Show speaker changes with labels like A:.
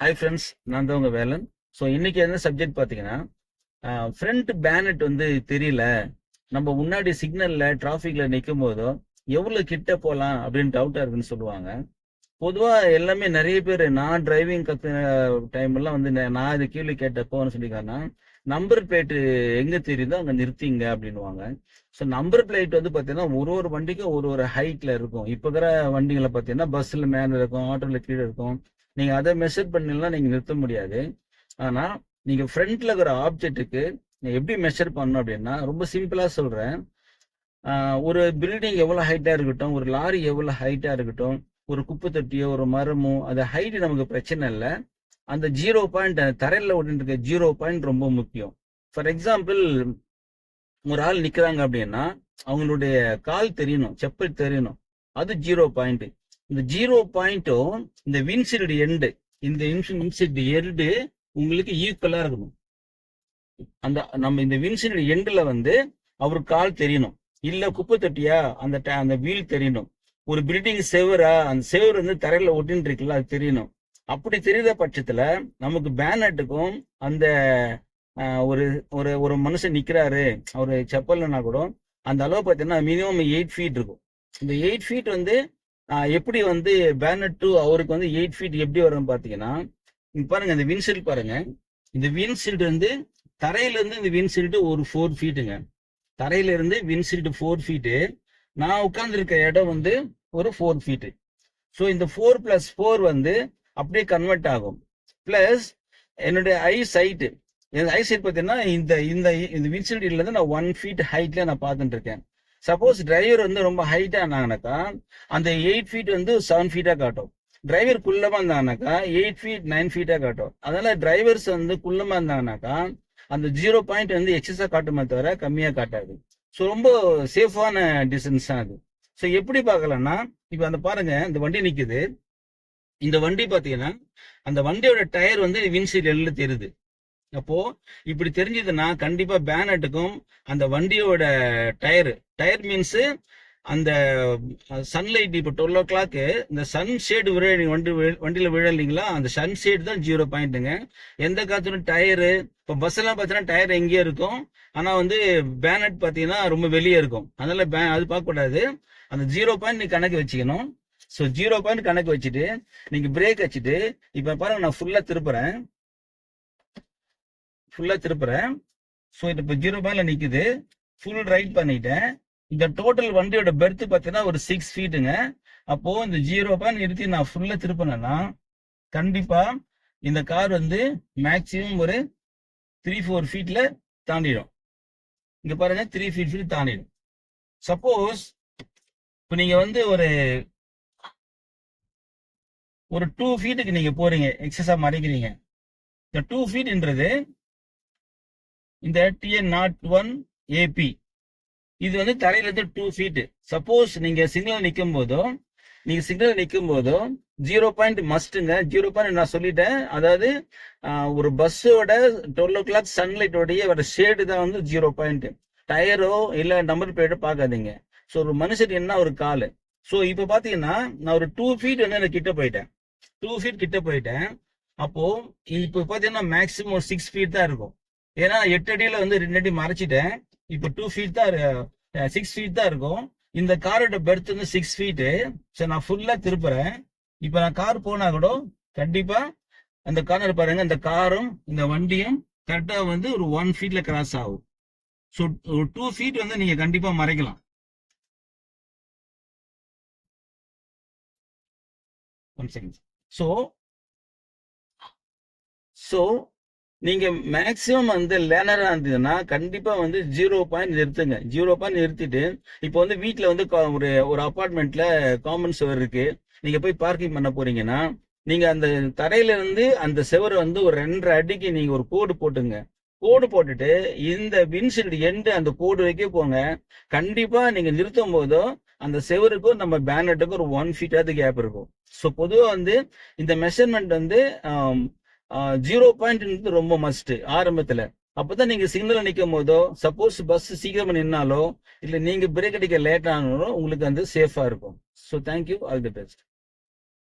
A: Hi friends, நான் தான் உங்கள் வேலன். ஸோ இன்னைக்கு என்ன சப்ஜெக்ட் பார்த்தீங்கன்னா, ஃப்ரண்ட் பேனட் வந்து தெரியல, நம்ம முன்னாடி சிக்னலில் டிராஃபிக்கில் நிற்கும் போதோ எவ்வளோ கிட்ட போகலாம் அப்படின்னு டவுட்டாக இருக்குன்னு சொல்லுவாங்க. பொதுவாக எல்லாமே நிறைய பேர் நான் டிரைவிங் கற்றுன டைம்லாம் வந்து நான் இது கேள்வி கேட்டப்போன்னு சொல்லிக்காங்கன்னா, நம்பர் பிளேட்டு எங்கே தெரியுதோ அங்கே நிறுத்திங்க அப்படின்வாங்க. ஸோ நம்பர் பிளேட் வந்து பார்த்தீங்கன்னா ஒரு ஒரு வண்டிக்கும் ஒரு ஒரு ஹைட்டில் இருக்கும். இப்போ இருக்கிற வண்டிகளை பார்த்தீங்கன்னா பஸ்ஸில் மேலே இருக்கும், ஆட்டோவில் கீழே இருக்கும். நீங்கள் அதை மெஷர் பண்ணலாம், நீங்கள் நிறுத்த முடியாது. ஆனால் நீங்கள் ஃப்ரண்ட்டில் இருக்கிற ஆப்ஜெக்ட்டுக்கு எப்படி மெஷர் பண்ணணும் அப்படின்னா ரொம்ப சிம்பிளாக சொல்கிறேன். ஒரு பில்டிங் எவ்வளோ ஹைட்டாக இருக்கட்டும், ஒரு லாரி எவ்வளோ ஹைட்டாக இருக்கட்டும், ஒரு குப்பை தொட்டியோ ஒரு மரமோ அது ஹைட்டு நமக்கு பிரச்சனை இல்லை. அந்த 0 பாயிண்ட் தரையில் ஓடிட்டு 0 பாயிண்ட் ரொம்ப முக்கியம். ஃபார் எக்ஸாம்பிள், ஒரு ஆள் நிற்கிறாங்க அப்படின்னா அவங்களுடைய கால் தெரியணும், செப்பல் தெரியணும், அது 0 பாயிண்ட். இந்த 0 பாயிண்ட்டும் இந்த வின்சீல்டு எண்டு, இந்த வின்சீல்டு எண்டு உங்களுக்கு ஈக்குவலா இருக்கணும். அந்த நம்ம இந்த வின்சீல்டு எண்டுல வந்து அவர் கால் தெரியணும், இல்ல குப்பை தொட்டியா அந்த வீல் தெரியணும், ஒரு பில்டிங் செவரா அந்த செவர் வந்து தரையில ஒட்டின்னு இருக்குல்ல அது தெரியணும். அப்படி தெரியாத பட்சத்துல நமக்கு பேனட்டுக்கும் அந்த ஒரு ஒரு ஒரு மனுஷன் நிக்கிறாரு அவரு செப்பல்னா கூட அந்த அளவு பார்த்தீங்கன்னா மினிமம் 8 ஃபீட் இருக்கும். இந்த 8 ஃபீட் வந்து எப்படி வந்து பேனட் டு அவருக்கு வந்து 8 ஃபீட் எப்படி வரும் பார்த்தீங்கன்னா, பாருங்க இந்த வின்சீல்டு பாருங்க. இந்த வின்சீல்டு வந்து தரையில இருந்து இந்த வின்சீல்டு ஒரு 4 ஃபீட்டுங்க. தரையில இருந்து வின்சீல்டு 4 ஃபீட்டு, நான் உட்கார்ந்துருக்க இடம் வந்து ஒரு 4 ஃபீட்டு. ஸோ இந்த 4+4 வந்து அப்படியே கன்வெர்ட் ஆகும். பிளஸ் என்னுடைய ஐ சைட்டு, என் ஐ சைட் பார்த்தீங்கன்னா இந்த இந்த இந்த வின்சீல்டு இருந்து நான் 1 ஃபீட் ஹைட்ல நான் பார்த்துட்டு இருக்கேன். சப்போஸ் டிரைவர் வந்து ரொம்ப ஹைட்டா இருந்தாங்கனாக்கா அந்த 8 ஃபீட் வந்து 7 ஃபீட்டா காட்டும். டிரைவர் குள்ளமா இருந்தாங்கனாக்கா 8 ஃபீட் 9 ஃபீட்டா காட்டும். அதனால டிரைவர்ஸ் வந்து குள்ளமா இருந்தாங்கனாக்கா அந்த 0 பாயிண்ட் வந்து எக்ஸஸா காட்டுமே தவிர கம்மியா காட்டாது. ஸோ ரொம்ப சேஃபான டிஸ்டன்ஸ் தான் அது. ஸோ எப்படி பார்க்கலாம்னா, இப்போ அந்த பாருங்க இந்த வண்டி நிக்குது. இந்த வண்டி பார்த்தீங்கன்னா அந்த வண்டியோட டயர் வந்து வின்சீல்டு எல்ல தெரியுது. அப்போ இப்படி தெரிஞ்சதுன்னா கண்டிப்பா பேனட்டுக்கும் அந்த வண்டியோட டயர் மீன்ஸ் அந்த சன்லைட் இப்போ 12 o'clock இந்த சன் ஷேடு வண்டியில விழ இல்லைங்களா, அந்த சன் ஷேடு தான் 0 பாயிண்ட்டுங்க. எந்த காத்துடும் டயரு, இப்போ பஸ் எல்லாம் பார்த்தீங்கன்னா டயர் எங்கேயே இருக்கும், ஆனா வந்து பேனட் பார்த்தீங்கன்னா ரொம்ப வெளியே இருக்கும். அதனால அது பார்க்கக்கூடாது. அந்த 0 பாயிண்ட் நீ கணக்கு வச்சுக்கணும். ஸோ 0 பாயிண்ட் கணக்கு வச்சுட்டு நீங்க பிரேக் வச்சுட்டு இப்ப பாருங்க நான் ஃபுல்லா திருப்புறேன். ஸோ இது இப்போ 0 பாயிண்ட்ல நிக்குது. ஃபுல் ரைட் பண்ணிட்டேன். இந்த டோட்டல் வண்டியோட பெர்த் பார்த்தீங்கன்னா ஒரு 6 ஃபீட்டுங்க. அப்போ இந்த 0 பாயிண்ட் நிறுத்தி நான் ஃபுல்லா திருப்பினேன்னா கண்டிப்பா இந்த கார் வந்து மேக்சிமம் ஒரு 3-4 ஃபீட்ல தாண்டிடும். இங்க பாருங்க 3 ஃபீட் தாண்டிடும். சப்போஸ் இப்போ நீங்க வந்து ஒரு 2 ஃபீட்டுக்கு நீங்க போறீங்க, எக்ஸஸா மறைக்கிறீங்க. இந்த 2 ஃபீட்ன்றது இந்த TN01 AP இது வந்து தரையில இருந்து 2 ஃபீட். சப்போஸ் நீங்க சிக்னல் நிற்கும் போதோ 0 பாயிண்ட் மஸ்ட்டுங்க. 0 பாயிண்ட் நான் சொல்லிட்டேன். அதாவது ஒரு பஸ்ஸோட 12 o'clock சன்லைட்டோடைய வர ஷேடு தான் வந்து 0 பாயிண்ட். டயரோ இல்ல நம்பர் பிளேட்டோ பார்க்காதீங்க. ஸோ ஒரு மனுஷன் என்ன ஒரு காலு. ஸோ இப்போ பார்த்தீங்கன்னா நான் ஒரு 2 ஃபீட் வந்து எனக்கு கிட்ட போயிட்டேன். 2 ஃபீட் கிட்ட போயிட்டேன். அப்போ இப்போ பார்த்தீங்கன்னா மேக்ஸிமம் ஒரு 6 ஃபீட் தான் இருக்கும். ஏன்னா 8 அடியில வந்து 2 அடி மறைச்சிட்டேன். இப்போ 2 ஃபீட் தான் 6 ஃபீட் தான் இருக்கும். இந்த காரோட பெர்த் வந்து 6 ஃபீட்டு. ஸோ நான் ஃபுல்லா திருப்புறேன். இப்போ நான் கார் போனா கூட கண்டிப்பா அந்த கார்னர் பாருங்க, இந்த காரும் இந்த வண்டியும் கரெக்டா வந்து ஒரு 1 ஃபீட்ல கிராஸ் ஆகும். ஸோ ஒரு 2 ஃபீட் வந்து நீங்க கண்டிப்பா மறைக்கலாம். ஸோ நீங்க மேக்சிமம் வந்து லேனரா இருந்ததுன்னா கண்டிப்பா வந்து 0 பாயிண்ட் நிறுத்துங்க. 0 பாயிண்ட் நிறுத்திட்டு இப்போ வந்து வீட்டுல வந்து ஒரு அபார்ட்மெண்ட்ல காமன் செவர் இருக்கு, நீங்க போய் பார்க்கிங் பண்ண போறீங்கன்னா நீங்க அந்த தரையில இருந்து அந்த செவரை வந்து ஒரு 2.5 அடிக்கு நீங்க ஒரு கோடு போட்டுங்க. கோடு போட்டுட்டு இந்த வின்சீல்டு எண்டு அந்த கோடு வைக்க போங்க. கண்டிப்பா நீங்க நிறுத்தும் போதோ அந்த செவருக்கும் நம்ம பேனட்டுக்கும் ஒரு 1 ஃபீட்டாவது கேப் இருக்கும். ஸோ பொதுவாக வந்து இந்த மெஷர்மெண்ட் வந்து 0 பாயிண்ட் ரொம்ப மஸ்ட் ஆரம்பத்துல. அப்பதான் நீங்க சிக்னல் நிற்கும் போதோ சப்போஸ் பஸ் சீக்கிரமா நின்னாலோ இல்ல நீங்க பிரேக் அடிக்க லேட் ஆனாலும் உங்களுக்கு வந்து சேஃபா இருக்கும். So thank you, all the best.